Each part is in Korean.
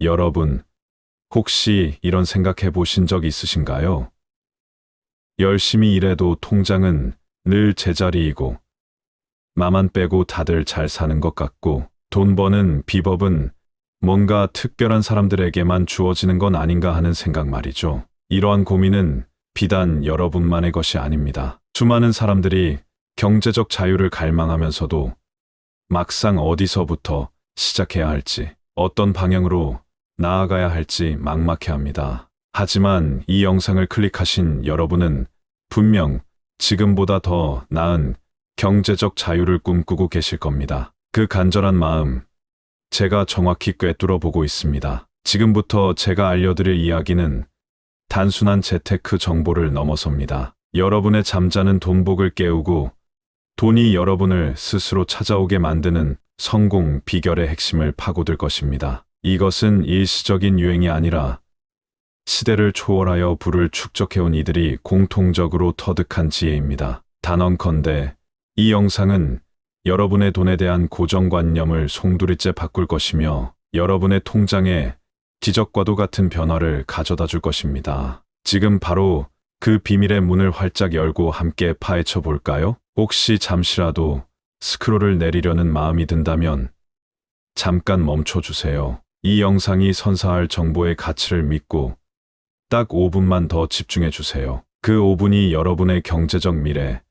여러분, 혹시 이런 생각해 보신 적 있으신가요? 열심히 일해도 통장은 늘 제자리이고, 나만 빼고 다들 잘 사는 것 같고, 돈 버는 비법은 뭔가 특별한 사람들에게만 주어지는 건 아닌가 하는 생각 말이죠. 이러한 고민은 비단 여러분만의 것이 아닙니다. 수많은 사람들이 경제적 자유를 갈망하면서도 막상 어디서부터 시작해야 할지, 어떤 방향으로 나아가야 할지 막막해합니다. 하지만 이 영상을 클릭하신 여러분은 분명 지금보다 더 나은 경제적 자유를 꿈꾸고 계실 겁니다. 그 간절한 마음, 제가 정확히 꿰뚫어 보고 있습니다. 지금부터 제가 알려드릴 이야기는 단순한 재테크 정보를 넘어섭니다. 여러분의 잠자는 돈복을 깨우고 돈이 여러분을 스스로 찾아오게 만드는 성공 비결의 핵심을 파고들 것입니다. 이것은 일시적인 유행이 아니라 시대를 초월하여 부를 축적해온 이들이 공통적으로 터득한 지혜입니다. 단언컨대 이 영상은 여러분의 돈에 대한 고정관념을 송두리째 바꿀 것이며 여러분의 통장에 기적과도 같은 변화를 가져다 줄 것입니다. 지금 바로 그 비밀의 문을 활짝 열고 함께 파헤쳐 볼까요? 혹시 잠시라도 스크롤을 내리려는 마음이 든다면 잠깐 멈춰 주세요. 이 영상이 선사할 정보의 가치를 믿고 딱 5분만 더 집중해 주세요. 그 5분이 여러분의 경제적 미래,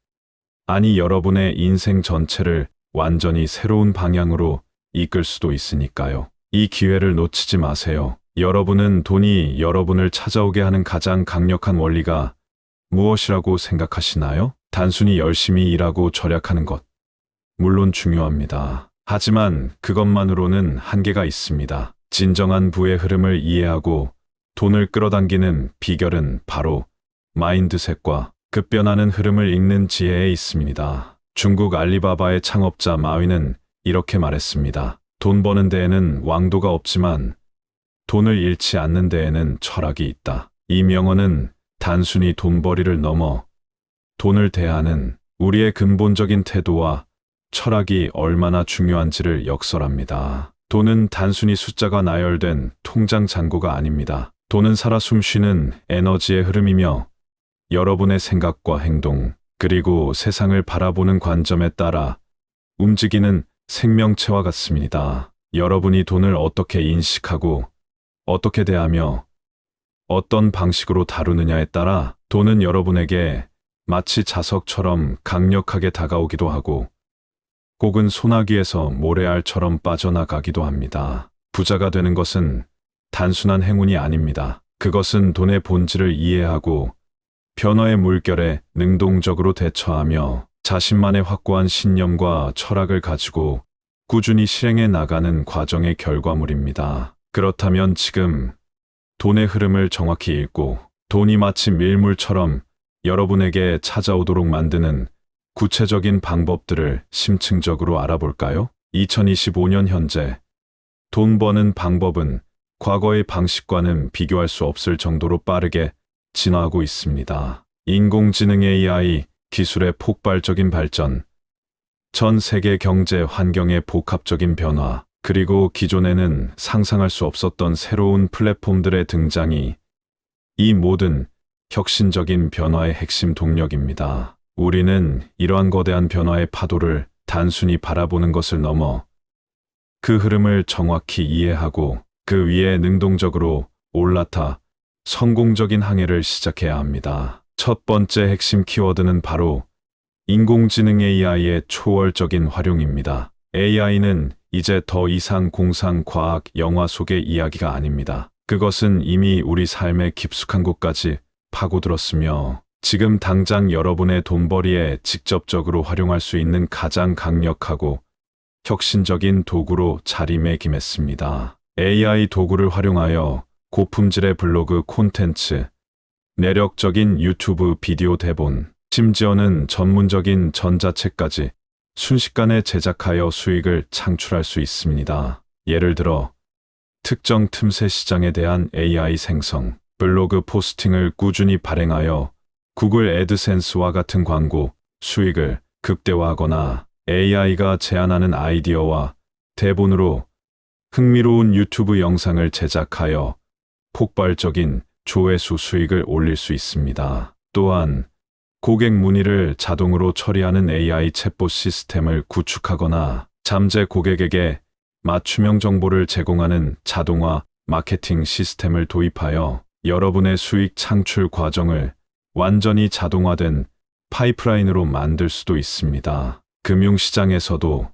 아니 여러분의 인생 전체를 완전히 새로운 방향으로 이끌 수도 있으니까요. 이 기회를 놓치지 마세요. 여러분은 돈이 여러분을 찾아오게 하는 가장 강력한 원리가 무엇이라고 생각하시나요? 단순히 열심히 일하고 절약하는 것. 물론 중요합니다. 하지만 그것만으로는 한계가 있습니다. 진정한 부의 흐름을 이해하고 돈을 끌어당기는 비결은 바로 마인드셋과 급변하는 흐름을 읽는 지혜에 있습니다. 중국 알리바바의 창업자 마윈은 이렇게 말했습니다. 돈 버는 데에는 왕도가 없지만 돈을 잃지 않는 데에는 철학이 있다. 이 명언은 단순히 돈벌이를 넘어 돈을 대하는 우리의 근본적인 태도와 철학이 얼마나 중요한지를 역설합니다. 돈은 단순히 숫자가 나열된 통장 잔고가 아닙니다. 돈은 살아 숨쉬는 에너지의 흐름이며 여러분의 생각과 행동, 그리고 세상을 바라보는 관점에 따라 움직이는 생명체와 같습니다. 여러분이 돈을 어떻게 인식하고 어떻게 대하며 어떤 방식으로 다루느냐에 따라 돈은 여러분에게 마치 자석처럼 강력하게 다가오기도 하고 혹은 소나기에서 모래알처럼 빠져나가기도 합니다. 부자가 되는 것은 단순한 행운이 아닙니다. 그것은 돈의 본질을 이해하고 변화의 물결에 능동적으로 대처하며 자신만의 확고한 신념과 철학을 가지고 꾸준히 실행해 나가는 과정의 결과물입니다. 그렇다면 지금 돈의 흐름을 정확히 읽고 돈이 마치 밀물처럼 여러분에게 찾아오도록 만드는 구체적인 방법들을 심층적으로 알아볼까요? 2025년 현재 돈 버는 방법은 과거의 방식과는 비교할 수 없을 정도로 빠르게 진화하고 있습니다. 인공지능 AI 기술의 폭발적인 발전, 전 세계 경제 환경의 복합적인 변화, 그리고 기존에는 상상할 수 없었던 새로운 플랫폼들의 등장이 이 모든 혁신적인 변화의 핵심 동력입니다. 우리는 이러한 거대한 변화의 파도를 단순히 바라보는 것을 넘어 그 흐름을 정확히 이해하고 그 위에 능동적으로 올라타 성공적인 항해를 시작해야 합니다. 첫 번째 핵심 키워드는 바로 인공지능 AI의 초월적인 활용입니다. AI는 이제 더 이상 공상, 과학, 영화 속의 이야기가 아닙니다. 그것은 이미 우리 삶의 깊숙한 곳까지 파고들었으며 지금 당장 여러분의 돈벌이에 직접적으로 활용할 수 있는 가장 강력하고 혁신적인 도구로 자리매김했습니다. AI 도구를 활용하여 고품질의 블로그 콘텐츠, 매력적인 유튜브 비디오 대본, 심지어는 전문적인 전자책까지 순식간에 제작하여 수익을 창출할 수 있습니다. 예를 들어 특정 틈새 시장에 대한 AI 생성, 블로그 포스팅을 꾸준히 발행하여 구글 애드센스와 같은 광고 수익을 극대화하거나 AI가 제안하는 아이디어와 대본으로 흥미로운 유튜브 영상을 제작하여 폭발적인 조회수 수익을 올릴 수 있습니다. 또한 고객 문의를 자동으로 처리하는 AI 챗봇 시스템을 구축하거나 잠재 고객에게 맞춤형 정보를 제공하는 자동화 마케팅 시스템을 도입하여 여러분의 수익 창출 과정을 완전히 자동화된 파이프라인으로 만들 수도 있습니다. 금융시장에서도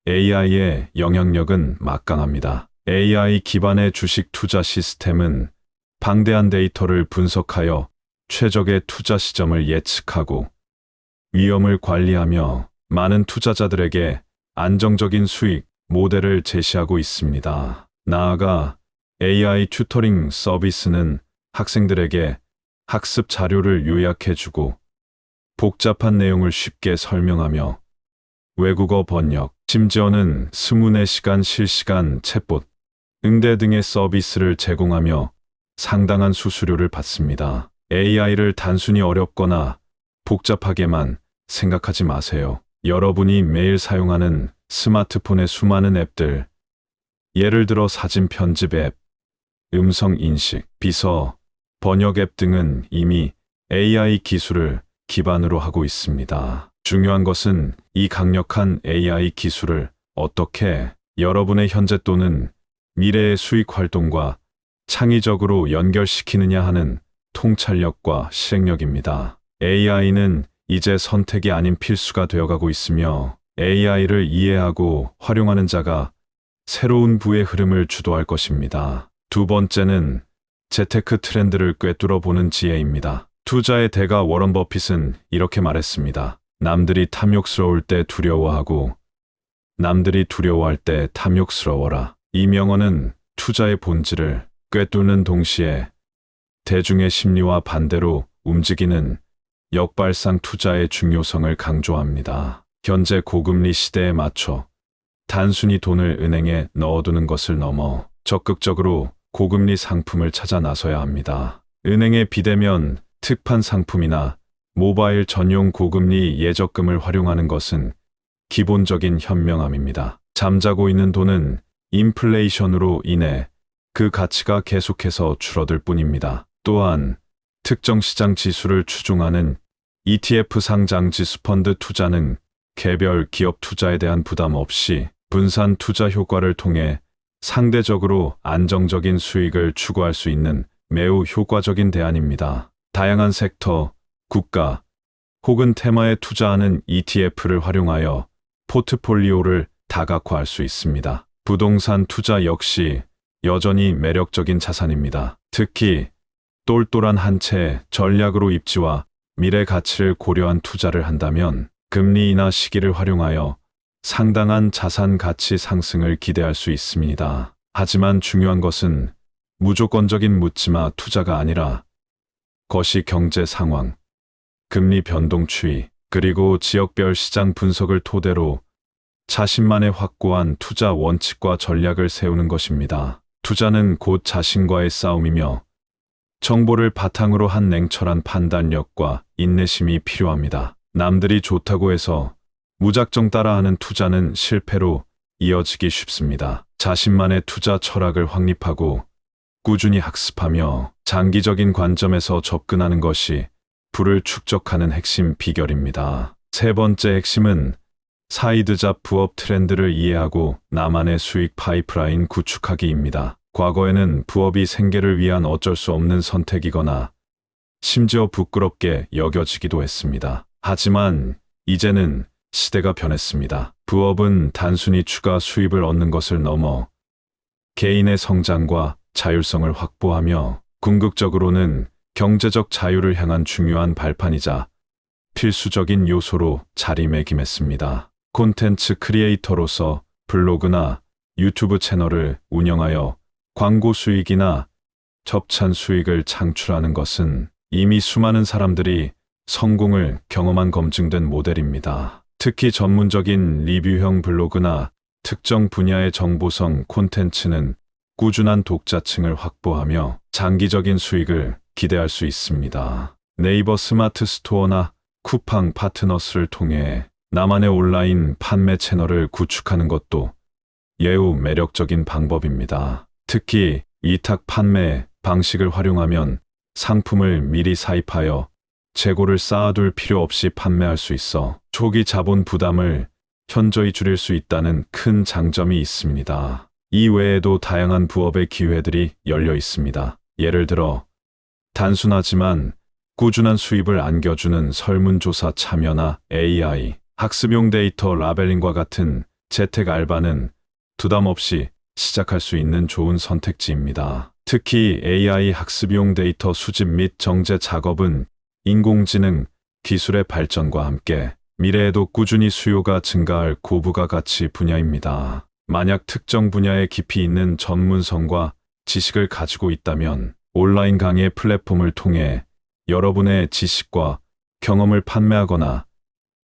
AI의 영향력은 막강합니다. AI 기반의 주식 투자 시스템은 방대한 데이터를 분석하여 최적의 투자 시점을 예측하고 위험을 관리하며 많은 투자자들에게 안정적인 수익 모델을 제시하고 있습니다. 나아가 AI 튜터링 서비스는 학생들에게 학습 자료를 요약해주고 복잡한 내용을 쉽게 설명하며 외국어 번역, 심지어는 24시간 실시간 챗봇, 응대 등의 서비스를 제공하며 상당한 수수료를 받습니다. AI를 단순히 어렵거나 복잡하게만 생각하지 마세요. 여러분이 매일 사용하는 스마트폰의 수많은 앱들, 예를 들어 사진 편집 앱, 음성 인식, 비서, 번역 앱 등은 이미 AI 기술을 기반으로 하고 있습니다. 중요한 것은 이 강력한 AI 기술을 어떻게 여러분의 현재 또는 미래의 수익 활동과 창의적으로 연결시키느냐 하는 통찰력과 실행력입니다. AI는 이제 선택이 아닌 필수가 되어가고 있으며 AI를 이해하고 활용하는 자가 새로운 부의 흐름을 주도할 것입니다. 두 번째는 재테크 트렌드를 꿰뚫어 보는 지혜입니다. 투자의 대가 워런 버핏은 이렇게 말했습니다. 남들이 탐욕스러울 때 두려워하고 남들이 두려워할 때 탐욕스러워라. 이 명언은 투자의 본질을 꿰뚫는 동시에 대중의 심리와 반대로 움직이는 역발상 투자의 중요성을 강조합니다. 현재 고금리 시대에 맞춰 단순히 돈을 은행에 넣어두는 것을 넘어 적극적으로 고금리 상품을 찾아 나서야 합니다. 은행에 비대면 특판 상품이나 모바일 전용 고금리 예적금을 활용하는 것은 기본적인 현명함입니다. 잠자고 있는 돈은 인플레이션으로 인해 그 가치가 계속해서 줄어들 뿐입니다. 또한 특정 시장 지수를 추종하는 ETF 상장 지수펀드 투자는 개별 기업 투자에 대한 부담 없이 분산 투자 효과를 통해 상대적으로 안정적인 수익을 추구할 수 있는 매우 효과적인 대안입니다. 다양한 섹터, 국가 혹은 테마에 투자하는 ETF를 활용하여 포트폴리오를 다각화할 수 있습니다. 부동산 투자 역시 여전히 매력적인 자산입니다. 특히 똘똘한 한 채 전략으로 입지와 미래 가치를 고려한 투자를 한다면 금리 인하 시기를 활용하여 상당한 자산 가치 상승을 기대할 수 있습니다. 하지만 중요한 것은 무조건적인 묻지마 투자가 아니라 거시 경제 상황, 금리 변동 추이, 그리고 지역별 시장 분석을 토대로 자신만의 확고한 투자 원칙과 전략을 세우는 것입니다. 투자는 곧 자신과의 싸움이며 정보를 바탕으로 한 냉철한 판단력과 인내심이 필요합니다. 남들이 좋다고 해서 무작정 따라하는 투자는 실패로 이어지기 쉽습니다. 자신만의 투자 철학을 확립하고 꾸준히 학습하며 장기적인 관점에서 접근하는 것이 부를 축적하는 핵심 비결입니다. 세 번째 핵심은 사이드잡 부업 트렌드를 이해하고 나만의 수익 파이프라인 구축하기입니다. 과거에는 부업이 생계를 위한 어쩔 수 없는 선택이거나 심지어 부끄럽게 여겨지기도 했습니다. 하지만 이제는 시대가 변했습니다. 부업은 단순히 추가 수입을 얻는 것을 넘어 개인의 성장과 자율성을 확보하며 궁극적으로는 경제적 자유를 향한 중요한 발판이자 필수적인 요소로 자리매김했습니다. 콘텐츠 크리에이터로서 블로그나 유튜브 채널을 운영하여 광고 수익이나 접찬 수익을 창출하는 것은 이미 수많은 사람들이 성공을 경험한 검증된 모델입니다. 특히 전문적인 리뷰형 블로그나 특정 분야의 정보성 콘텐츠는 꾸준한 독자층을 확보하며 장기적인 수익을 기대할 수 있습니다. 네이버 스마트 스토어나 쿠팡 파트너스를 통해 나만의 온라인 판매 채널을 구축하는 것도 매우 매력적인 방법입니다. 특히 이탁 판매 방식을 활용하면 상품을 미리 사입하여 재고를 쌓아둘 필요 없이 판매할 수 있어 초기 자본 부담을 현저히 줄일 수 있다는 큰 장점이 있습니다. 이 외에도 다양한 부업의 기회들이 열려 있습니다. 예를 들어 단순하지만 꾸준한 수입을 안겨주는 설문조사 참여나 AI, 학습용 데이터 라벨링과 같은 재택 알바는 부담 없이 시작할 수 있는 좋은 선택지입니다. 특히 AI 학습용 데이터 수집 및 정제 작업은 인공지능 기술의 발전과 함께 미래에도 꾸준히 수요가 증가할 고부가가치 분야입니다. 만약 특정 분야에 깊이 있는 전문성과 지식을 가지고 있다면 온라인 강의 플랫폼을 통해 여러분의 지식과 경험을 판매하거나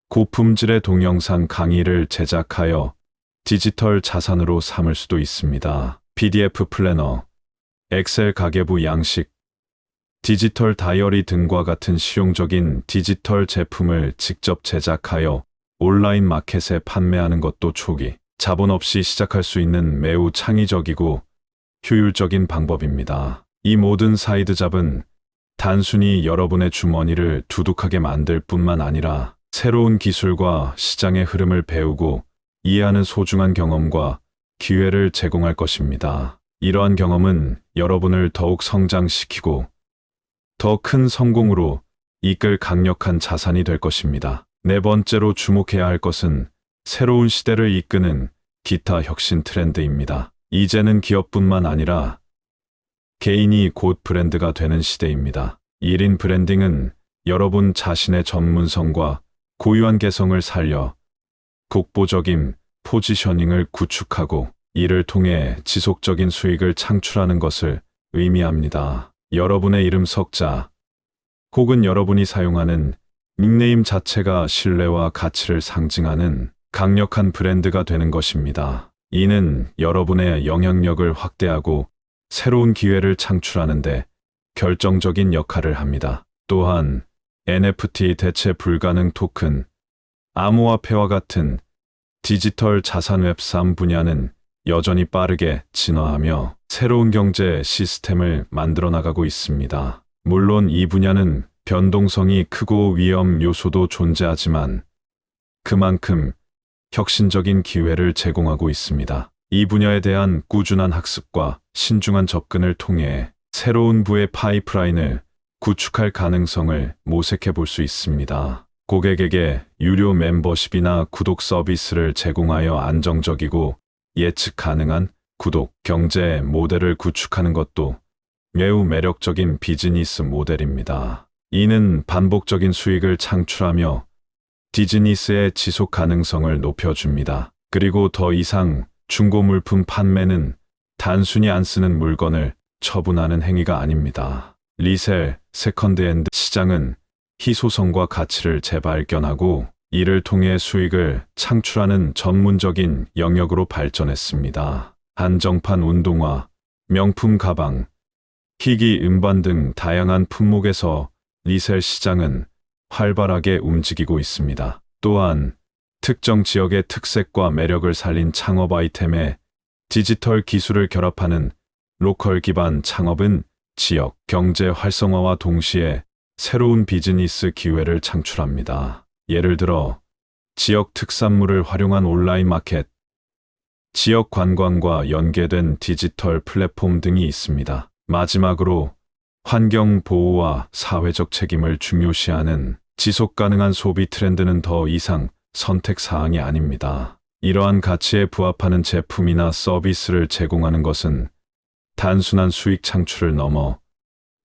고품질의 동영상 강의를 제작하여 디지털 자산으로 삼을 수도 있습니다. PDF 플래너, 엑셀 가계부 양식, 디지털 다이어리 등과 같은 실용적인 디지털 제품을 직접 제작하여 온라인 마켓에 판매하는 것도 초기 자본 없이 시작할 수 있는 매우 창의적이고 효율적인 방법입니다. 이 모든 사이드 잡은 단순히 여러분의 주머니를 두둑하게 만들 뿐만 아니라 새로운 기술과 시장의 흐름을 배우고 이해하는 소중한 경험과 기회를 제공할 것입니다. 이러한 경험은 여러분을 더욱 성장시키고 더 큰 성공으로 이끌 강력한 자산이 될 것입니다. 네 번째로 주목해야 할 것은 새로운 시대를 이끄는 기타 혁신 트렌드입니다. 이제는 기업뿐만 아니라 개인이 곧 브랜드가 되는 시대입니다. 1인 브랜딩은 여러분 자신의 전문성과 고유한 개성을 살려 독보적인 포지셔닝을 구축하고 이를 통해 지속적인 수익을 창출하는 것을 의미합니다. 여러분의 이름 석자 혹은 여러분이 사용하는 닉네임 자체가 신뢰와 가치를 상징하는 강력한 브랜드가 되는 것입니다. 이는 여러분의 영향력을 확대하고 새로운 기회를 창출하는 데 결정적인 역할을 합니다. 또한 NFT 대체 불가능 토큰, 암호화폐와 같은 디지털 자산 웹3 분야는 여전히 빠르게 진화하며 새로운 경제 시스템을 만들어 나가고 있습니다. 물론 이 분야는 변동성이 크고 위험 요소도 존재하지만 그만큼 혁신적인 기회를 제공하고 있습니다. 이 분야에 대한 꾸준한 학습과 신중한 접근을 통해 새로운 부의 파이프라인을 구축할 가능성을 모색해 볼 수 있습니다. 고객에게 유료 멤버십이나 구독 서비스를 제공하여 안정적이고 예측 가능한 구독 경제 모델을 구축하는 것도 매우 매력적인 비즈니스 모델입니다. 이는 반복적인 수익을 창출하며 비즈니스의 지속 가능성을 높여줍니다. 그리고 더 이상 중고 물품 판매는 단순히 안 쓰는 물건을 처분하는 행위가 아닙니다. 리셀, 세컨드핸드 시장은 희소성과 가치를 재발견하고 이를 통해 수익을 창출하는 전문적인 영역으로 발전했습니다. 한정판 운동화, 명품 가방, 희귀 음반 등 다양한 품목에서 리셀 시장은 활발하게 움직이고 있습니다. 또한 특정 지역의 특색과 매력을 살린 창업 아이템에 디지털 기술을 결합하는 로컬 기반 창업은 지역 경제 활성화와 동시에 새로운 비즈니스 기회를 창출합니다. 예를 들어 지역 특산물을 활용한 온라인 마켓, 지역 관광과 연계된 디지털 플랫폼 등이 있습니다. 마지막으로 환경 보호와 사회적 책임을 중요시하는 지속 가능한 소비 트렌드는 더 이상 선택 사항이 아닙니다. 이러한 가치에 부합하는 제품이나 서비스를 제공하는 것은 단순한 수익 창출을 넘어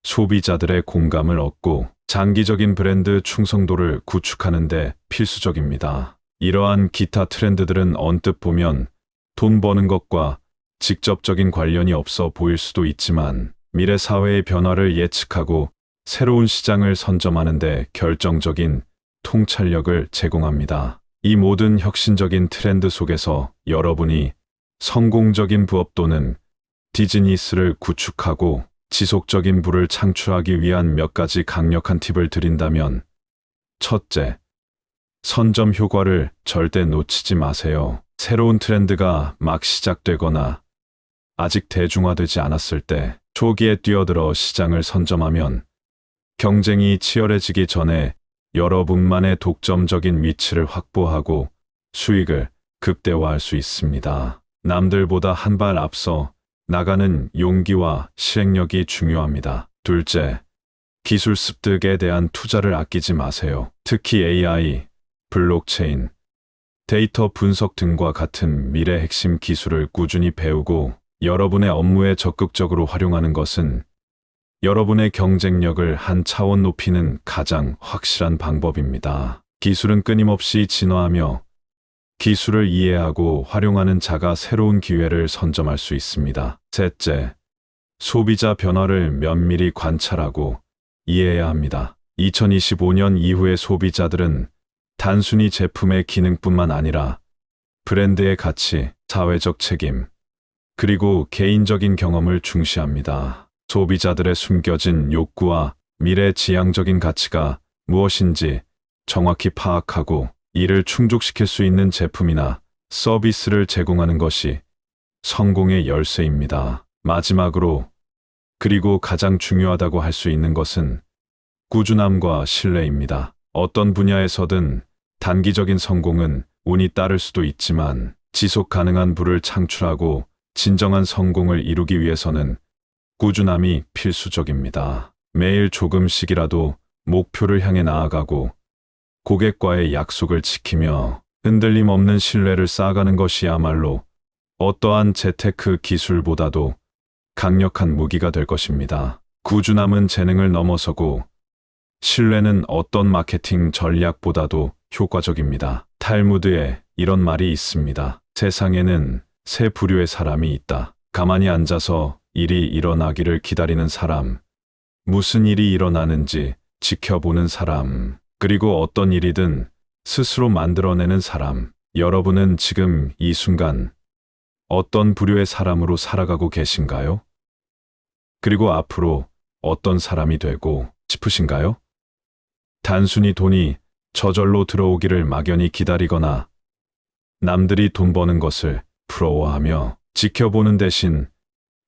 소비자들의 공감을 얻고 장기적인 브랜드 충성도를 구축하는 데 필수적입니다. 이러한 기타 트렌드들은 언뜻 보면 돈 버는 것과 직접적인 관련이 없어 보일 수도 있지만 미래 사회의 변화를 예측하고 새로운 시장을 선점하는 데 결정적인 통찰력을 제공합니다. 이 모든 혁신적인 트렌드 속에서 여러분이 성공적인 부업 또는 비즈니스를 구축하고 지속적인 부를 창출하기 위한 몇 가지 강력한 팁을 드린다면, 첫째, 선점 효과를 절대 놓치지 마세요. 새로운 트렌드가 막 시작되거나 아직 대중화되지 않았을 때 초기에 뛰어들어 시장을 선점하면 경쟁이 치열해지기 전에 여러분만의 독점적인 위치를 확보하고 수익을 극대화할 수 있습니다. 남들보다 한 발 앞서 나가는 용기와 실행력이 중요합니다. 둘째, 기술 습득에 대한 투자를 아끼지 마세요. 특히 AI, 블록체인, 데이터 분석 등과 같은 미래 핵심 기술을 꾸준히 배우고 여러분의 업무에 적극적으로 활용하는 것은 여러분의 경쟁력을 한 차원 높이는 가장 확실한 방법입니다. 기술은 끊임없이 진화하며 기술을 이해하고 활용하는 자가 새로운 기회를 선점할 수 있습니다. 셋째, 소비자 변화를 면밀히 관찰하고 이해해야 합니다. 2025년 이후의 소비자들은 단순히 제품의 기능뿐만 아니라 브랜드의 가치, 사회적 책임, 그리고 개인적인 경험을 중시합니다. 소비자들의 숨겨진 욕구와 미래지향적인 가치가 무엇인지 정확히 파악하고 이를 충족시킬 수 있는 제품이나 서비스를 제공하는 것이 성공의 열쇠입니다. 마지막으로, 그리고 가장 중요하다고 할 수 있는 것은 꾸준함과 신뢰입니다. 어떤 분야에서든 단기적인 성공은 운이 따를 수도 있지만 지속 가능한 부를 창출하고 진정한 성공을 이루기 위해서는 꾸준함이 필수적입니다. 매일 조금씩이라도 목표를 향해 나아가고 고객과의 약속을 지키며 흔들림 없는 신뢰를 쌓아가는 것이야말로 어떠한 재테크 기술보다도 강력한 무기가 될 것입니다. 꾸준함은 재능을 넘어서고 신뢰는 어떤 마케팅 전략보다도 효과적입니다. 탈무드에 이런 말이 있습니다. 세상에는 세 부류의 사람이 있다. 가만히 앉아서 일이 일어나기를 기다리는 사람, 무슨 일이 일어나는지 지켜보는 사람, 그리고 어떤 일이든 스스로 만들어내는 사람. 여러분은 지금 이 순간 어떤 부류의 사람으로 살아가고 계신가요? 그리고 앞으로 어떤 사람이 되고 싶으신가요? 단순히 돈이 저절로 들어오기를 막연히 기다리거나 남들이 돈 버는 것을 부러워하며 지켜보는 대신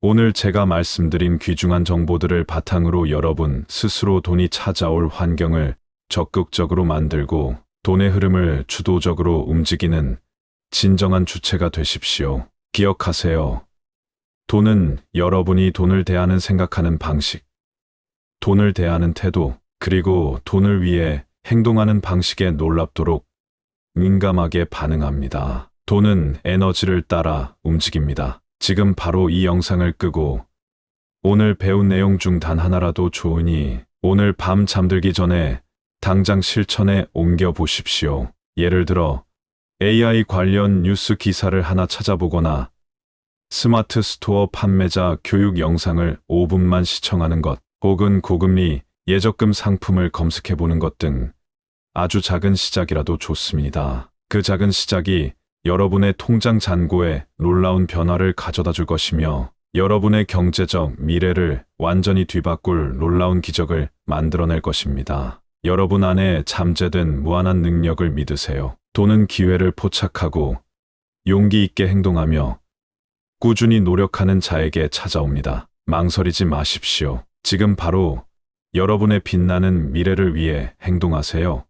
오늘 제가 말씀드린 귀중한 정보들을 바탕으로 여러분 스스로 돈이 찾아올 환경을 적극적으로 만들고 돈의 흐름을 주도적으로 움직이는 진정한 주체가 되십시오. 기억하세요. 돈은 여러분이 돈을 대하는 생각하는 방식, 돈을 대하는 태도, 그리고 돈을 위해 행동하는 방식에 놀랍도록 민감하게 반응합니다. 돈은 에너지를 따라 움직입니다. 지금 바로 이 영상을 끄고 오늘 배운 내용 중 단 하나라도 좋으니 오늘 밤 잠들기 전에 당장 실천에 옮겨 보십시오. 예를 들어 AI 관련 뉴스 기사를 하나 찾아보거나 스마트 스토어 판매자 교육 영상을 5분만 시청하는 것, 혹은 고금리 예적금 상품을 검색해 보는 것 등 아주 작은 시작이라도 좋습니다. 그 작은 시작이 여러분의 통장 잔고에 놀라운 변화를 가져다 줄 것이며 여러분의 경제적 미래를 완전히 뒤바꿀 놀라운 기적을 만들어낼 것입니다. 여러분 안에 잠재된 무한한 능력을 믿으세요. 돈은 기회를 포착하고 용기 있게 행동하며 꾸준히 노력하는 자에게 찾아옵니다. 망설이지 마십시오. 지금 바로 여러분의 빛나는 미래를 위해 행동하세요.